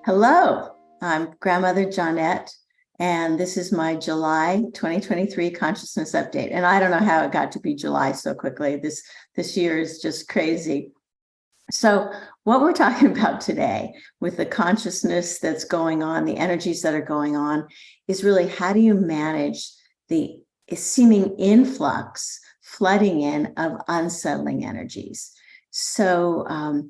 Hello, I'm grandmother Jonette, and this is my July 2023 consciousness update. And I don't know how it got to be July so quickly. This year is just crazy. So what we're talking about today with the consciousness that's going on, the energies that are going on, is really how do you manage the seeming influx, flooding in of unsettling energies. So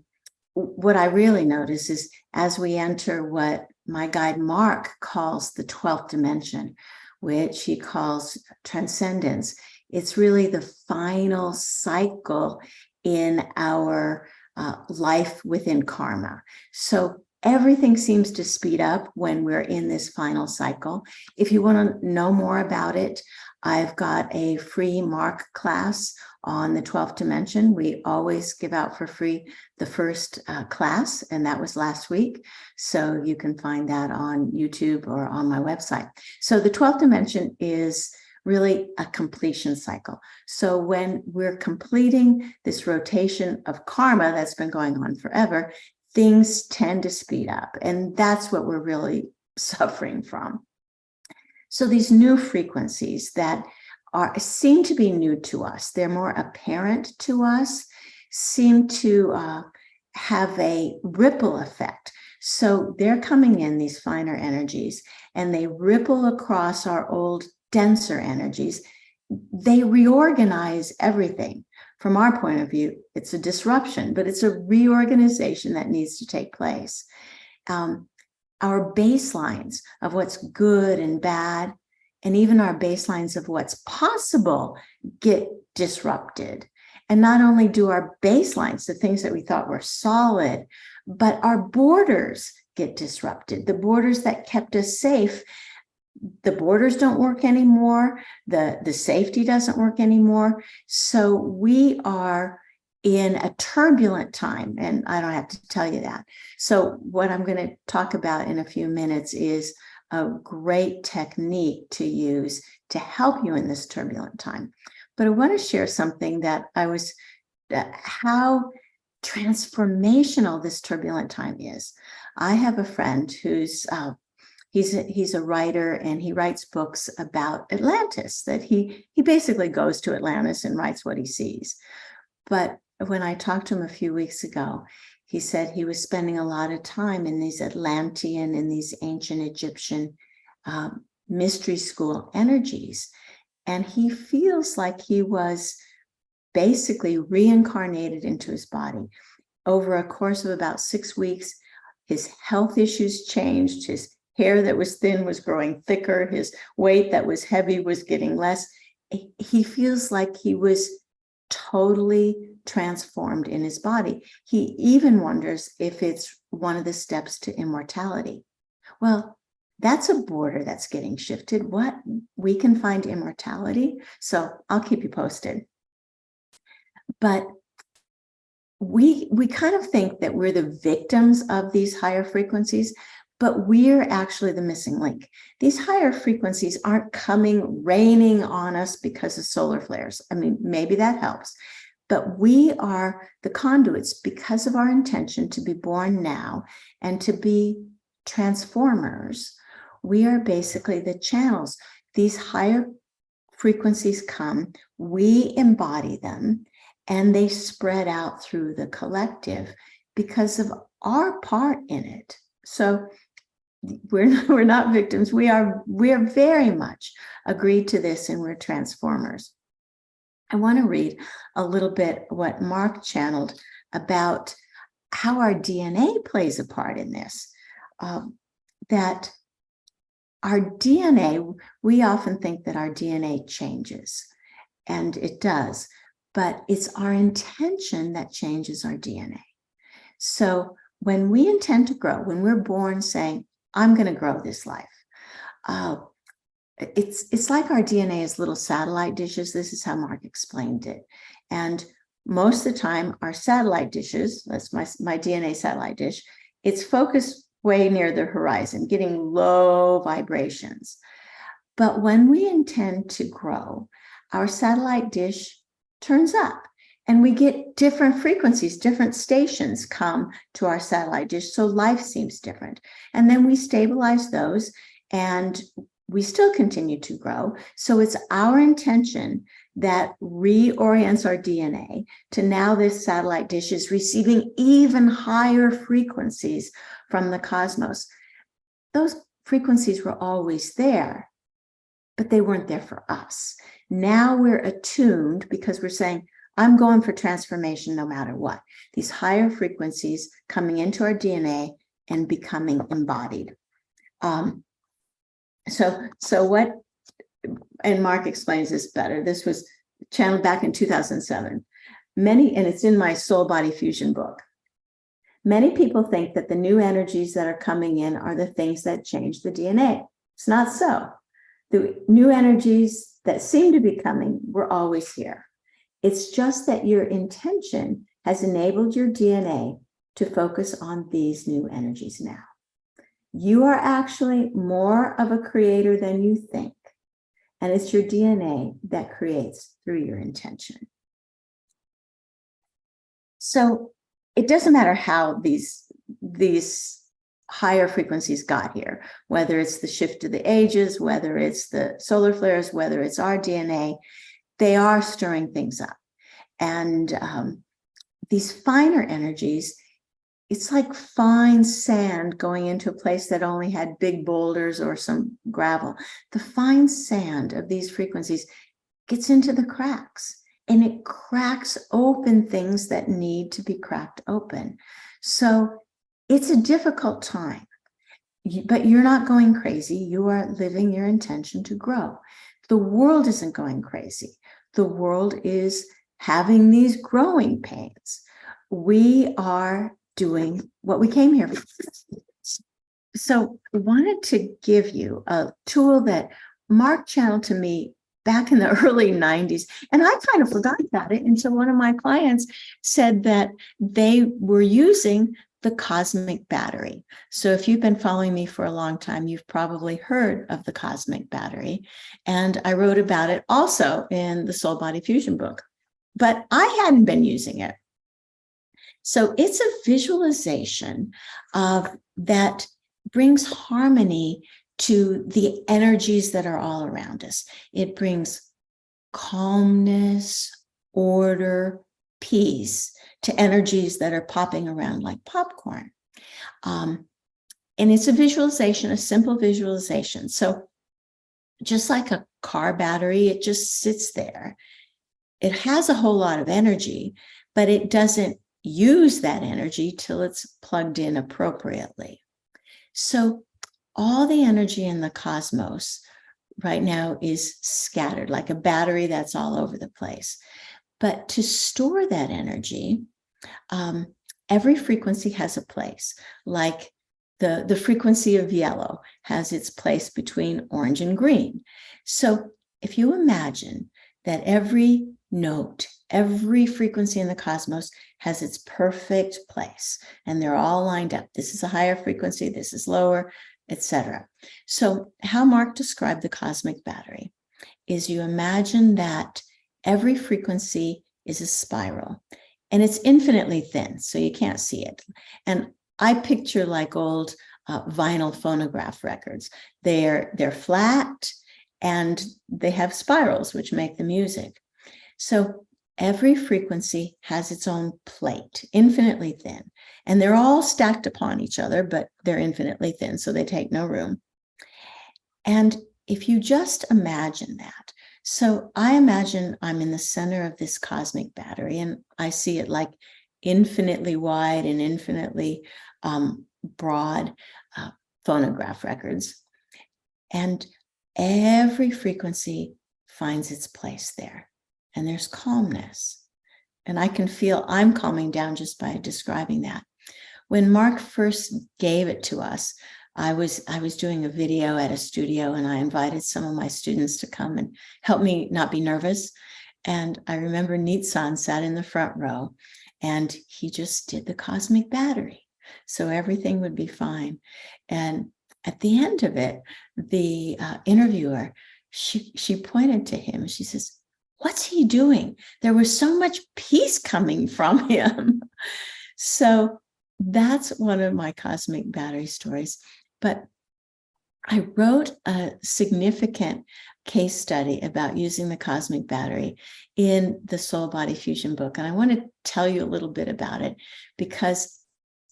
what I really notice is as we enter what my guide Mark calls the 12th dimension, which he calls transcendence, it's really the final cycle in our life within karma. So everything seems to speed up when we're in this final cycle. If you want to know more about it, I've got a free Mark class on the 12th dimension. We always give out for free the first class, and that was last week. So you can find that on YouTube or on my website. So the 12th dimension is really a completion cycle. So when we're completing this rotation of karma that's been going on forever, things tend to speed up. And that's what we're really suffering from. So these new frequencies that seem to be new to us, they're more apparent to us, seem to have a ripple effect. So they're coming in, these finer energies, and they ripple across our old, denser energies. They reorganize everything. From our point of view, it's a disruption, but it's a reorganization that needs to take place. Our baselines of what's good and bad, and even our baselines of what's possible, get disrupted. And not only do our baselines, the things that we thought were solid, but our borders get disrupted. The borders that kept us safe, the borders don't work anymore. The safety doesn't work anymore. So we are in a turbulent time, and I don't have to tell you that. So what I'm going to talk about in a few minutes is a great technique to use to help you in this turbulent time. But I want to share something that how transformational this turbulent time is. I have a friend who's he's a writer, and he writes books about Atlantis, that he basically goes to Atlantis and writes what he sees. But when I talked to him a few weeks ago, he said he was spending a lot of time in these Atlantean and these ancient Egyptian mystery school energies. And he feels like he was basically reincarnated into his body. Over a course of about 6 weeks, his health issues changed. His hair that was thin was growing thicker. His weight that was heavy was getting less. He feels like he was totally transformed in his body. He even wonders if it's one of the steps to immortality. Well, that's a border that's getting shifted. What? We can find immortality? So I'll keep you posted. But we kind of think that we're the victims of these higher frequencies, but we're actually the missing link. These higher frequencies aren't raining on us because of solar flares. I mean, maybe that helps, but we are the conduits because of our intention to be born now and to be transformers. We are basically the channels. These higher frequencies come, we embody them, and they spread out through the collective because of our part in it. So we're not victims. We are very much agreed to this, and we're transformers. I want to read a little bit what Mark channeled about how our DNA plays a part in this. That our DNA, we often think that our DNA changes, and it does, but it's our intention that changes our DNA. So when we intend to grow, when we're born saying, I'm going to grow this life. It's like our DNA is little satellite dishes. This is how Mark explained it. And most of the time, our satellite dishes, that's my DNA satellite dish, it's focused way near the horizon, getting low vibrations. But when we intend to grow, our satellite dish turns up, And we get different frequencies, different stations come to our satellite dish. So life seems different. And then we stabilize those and we still continue to grow. So it's our intention that reorients our DNA to now this satellite dish is receiving even higher frequencies from the cosmos. Those frequencies were always there, but they weren't there for us. Now we're attuned because we're saying, I'm going for transformation no matter what. These higher frequencies coming into our DNA and becoming embodied. So what, and Mark explains this better. This was channeled back in 2007. And it's in my Soul Body Fusion book. Many people think that the new energies that are coming in are the things that change the DNA. It's not so. The new energies that seem to be coming were always here. It's just that your intention has enabled your DNA to focus on these new energies now. You are actually more of a creator than you think. And it's your DNA that creates through your intention. So it doesn't matter how these higher frequencies got here, whether it's the shift of the ages, whether it's the solar flares, whether it's our DNA, they are stirring things up. And these finer energies, it's like fine sand going into a place that only had big boulders or some gravel. The fine sand of these frequencies gets into the cracks and it cracks open things that need to be cracked open. So it's a difficult time, but you're not going crazy. You are living your intention to grow. The world isn't going crazy. The world is having these growing pains. We are doing what we came here for. So I wanted to give you a tool that Mark channeled to me back in the early 90s. And I kind of forgot about it until one of my clients said that they were using the cosmic battery. So if you've been following me for a long time, you've probably heard of the cosmic battery. And I wrote about it also in the Soul Body Fusion book, but I hadn't been using it. So it's a visualization of that brings harmony to the energies that are all around us. It brings calmness, order, peace to energies that are popping around like popcorn. And it's a visualization, a simple visualization. So just like a car battery, it just sits there. It has a whole lot of energy, but it doesn't use that energy till it's plugged in appropriately. So all the energy in the cosmos right now is scattered like a battery that's all over the place. But to store that energy, every frequency has a place. Like the frequency of yellow has its place between orange and green. So if you imagine that every note, every frequency in the cosmos has its perfect place, and they're all lined up. This is a higher frequency, this is lower, etc. So how Mark described the cosmic battery is you imagine that every frequency is a spiral and it's infinitely thin, so you can't see it. And I picture like old vinyl phonograph records. They're flat and they have spirals which make the music. So every frequency has its own plate, infinitely thin, and they're all stacked upon each other, but they're infinitely thin, so they take no room. And if you just imagine that, so I imagine I'm in the center of this cosmic battery, and I see it like infinitely wide and infinitely broad phonograph records. And every frequency finds its place there. And there's calmness. And I can feel I'm calming down just by describing that. When Mark first gave it to us, I was doing a video at a studio, and I invited some of my students to come and help me not be nervous. And I remember Neat-san sat in the front row, and he just did the cosmic battery. So everything would be fine. And at the end of it, the interviewer, she pointed to him. She says, what's he doing? There was so much peace coming from him. So that's one of my cosmic battery stories. But I wrote a significant case study about using the cosmic battery in the Soul Body Fusion book. And I want to tell you a little bit about it, because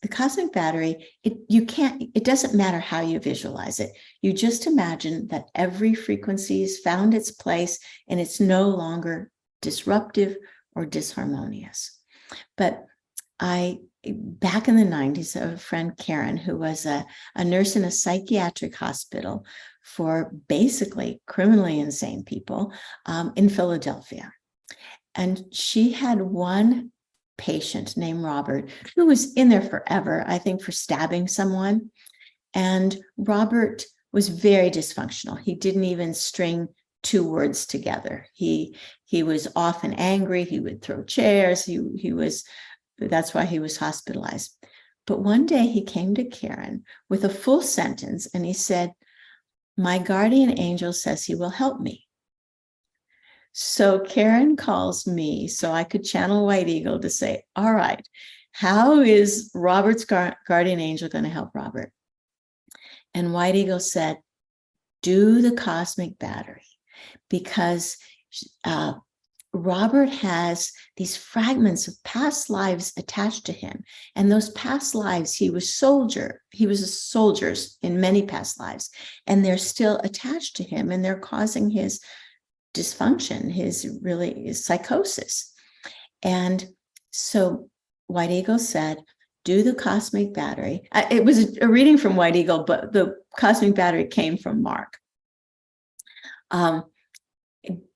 the cosmic battery, it doesn't matter how you visualize it. You just imagine that every frequency has found its place and it's no longer disruptive or disharmonious. But back in the 90s, a friend, Karen, who was a nurse in a psychiatric hospital for basically criminally insane people in Philadelphia. And she had one patient named Robert who was in there forever, I think, for stabbing someone. And Robert was very dysfunctional. He didn't even string two words together. He was often angry. He would throw chairs. That's why he was hospitalized. But one day he came to Karen with a full sentence and he said, "My guardian angel says he will help me." So Karen calls me so I could channel White Eagle to say, all right, how is Robert's guardian angel going to help Robert? And White Eagle said, do the cosmic battery, because Robert has these fragments of past lives attached to him. And those past lives, he was a soldier in many past lives, and they're still attached to him, and they're causing his dysfunction, his psychosis. And so White Eagle said, do the cosmic battery. It was a reading from White Eagle, but the cosmic battery came from Mark.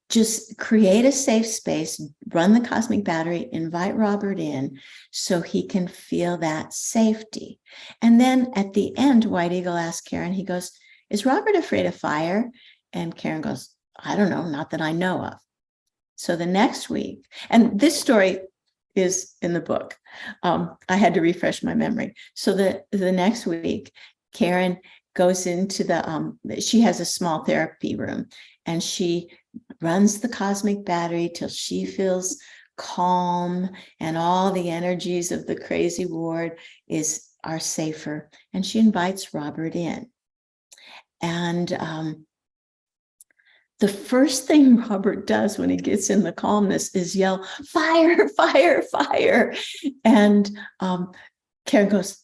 Just create a safe space, run the cosmic battery, invite Robert in so he can feel that safety. And then at the end, White Eagle asked Karen, he goes, is Robert afraid of fire? And Karen goes, I don't know, not that I know of. So the next week, and this story is in the book. I had to refresh my memory. So the next week, Karen goes into she has a small therapy room, and she runs the cosmic battery till she feels calm and all the energies of the crazy ward are safer. And she invites Robert in. And the first thing Robert does when he gets in the calmness is yell, fire, fire, fire. And Karen goes,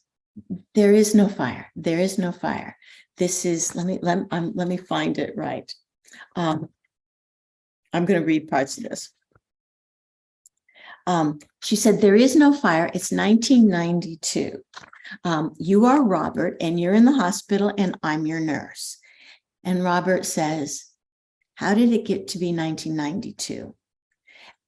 there is no fire. There is no fire. This is, let me find it right. I'm going to read parts of this. She said, there is no fire. It's 1992. You are Robert, and you're in the hospital, and I'm your nurse. And Robert says, how did it get to be 1992?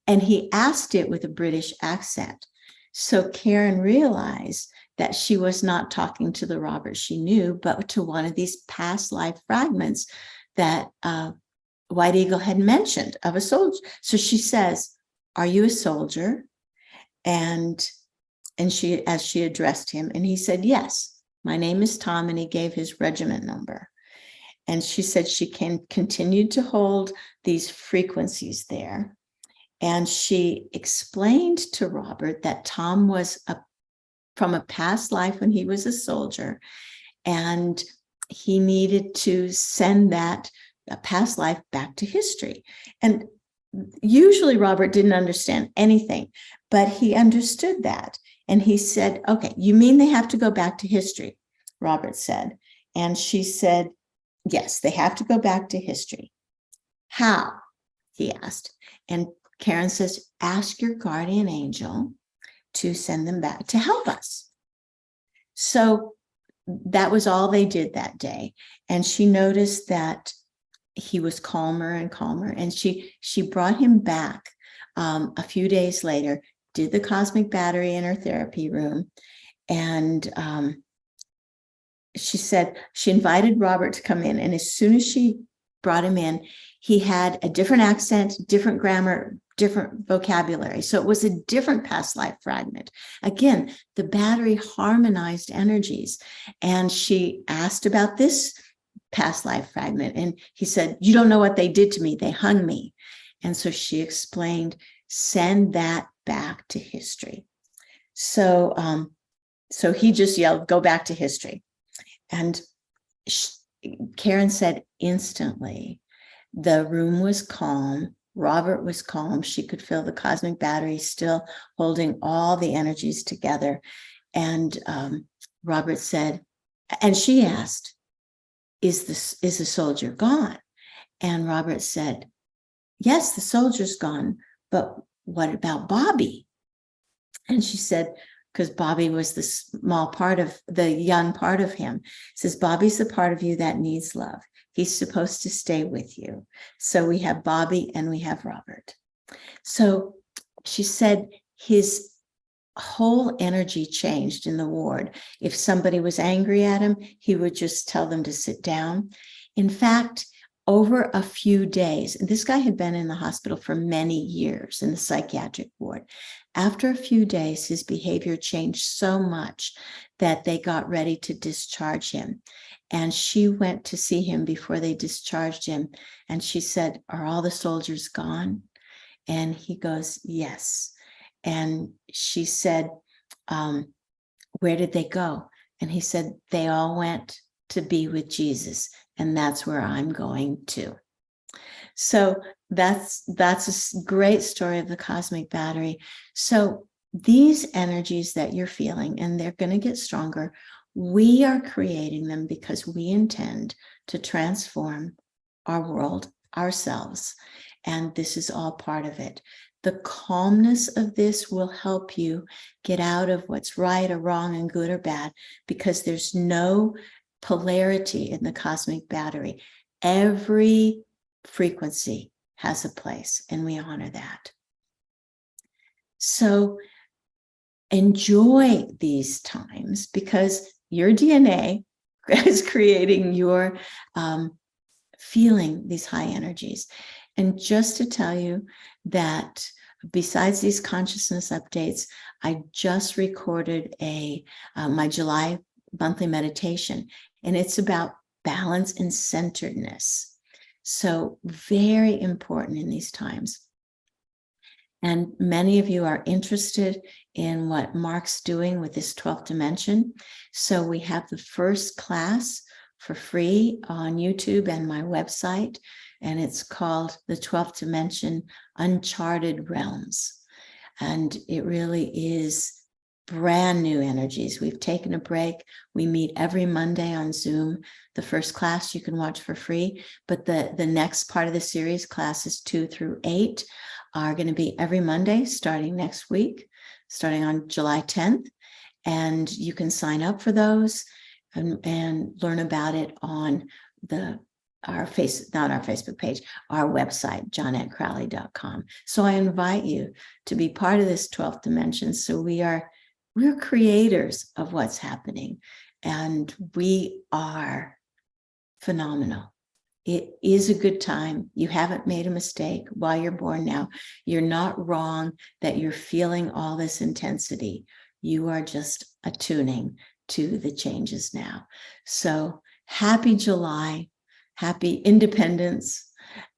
And he asked it with a British accent. So Karen realized that she was not talking to the Robert she knew, but to one of these past life fragments that White Eagle had mentioned of a soldier. So she says, are you a soldier? And she, as she addressed him, and he said, yes, my name is Tom, and he gave his regiment number. And she said she continued to hold these frequencies there. And she explained to Robert that Tom was from a past life when he was a soldier, and he needed to send that past life back to history. And usually Robert didn't understand anything, but he understood that. And he said, okay, you mean they have to go back to history? Robert said. And she said, yes, they have to go back to history. How? He asked. And Karen says, ask your guardian angel to send them back to help us. So that was all they did that day. And she noticed that he was calmer and calmer. And she brought him back a few days later, did the cosmic battery in her therapy room. And she said she invited Robert to come in. And as soon as she brought him in, he had a different accent, different grammar, different vocabulary. So it was a different past life fragment. Again, the battery harmonized energies. And she asked about this past life fragment. And he said, you don't know what they did to me. They hung me. And so she explained, send that back to history. So, so he just yelled, go back to history. And Karen said instantly, the room was calm. Robert was calm. She could feel the cosmic battery still holding all the energies together. And Robert said, and she asked, is the soldier gone? And Robert said, yes, the soldier's gone, but what about Bobby? And she said, because Bobby was the small part of the young part of him, says, Bobby's the part of you that needs love. He's supposed to stay with you. So we have Bobby and we have Robert. So she said his whole energy changed in the ward. If somebody was angry at him, he would just tell them to sit down. In fact, over a few days, and this guy had been in the hospital for many years in the psychiatric ward. After a few days, his behavior changed so much that they got ready to discharge him. And she went to see him before they discharged him. And she said, are all the soldiers gone? And he goes, yes. And she said, where did they go? And he said, they all went to be with Jesus. And that's where I'm going to. So that's a great story of the cosmic battery. So these energies that you're feeling, and they're going to get stronger, we are creating them because we intend to transform our world, ourselves. And this is all part of it. The calmness of this will help you get out of what's right or wrong and good or bad, because there's no polarity in the cosmic battery. Every frequency has a place, and we honor that. So enjoy these times, because your DNA is creating your feeling these high energies. And just to tell you that besides these consciousness updates, I just recorded my July monthly meditation, and it's about balance and centeredness. So very important in these times. And many of you are interested in what Mark's doing with this 12th dimension. So we have the first class for free on YouTube and my website, and it's called the 12th Dimension Uncharted Realms. And it really is brand new energies. We've taken a break. We meet every Monday on Zoom. The first class you can watch for free, but the next part of the series, classes 2 through 8, are going to be every Monday starting next week, starting on July 10th. And you can sign up for those and learn about it on our Facebook page, our website, jonettecrowley.com. So I invite you to be part of this 12th dimension. So we're creators of what's happening, and we are phenomenal. It is a good time. You haven't made a mistake while you're born now. You're not wrong that you're feeling all this intensity. You are just attuning to the changes now. So happy July, happy Independence,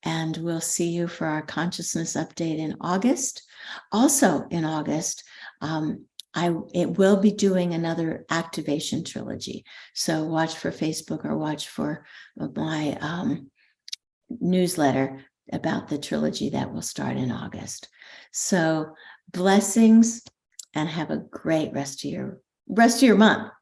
and we'll see you for our consciousness update in August. Also in August, it will be doing another activation trilogy. So watch for Facebook or watch for my newsletter about the trilogy that will start in August. So blessings, and have a great rest of your month.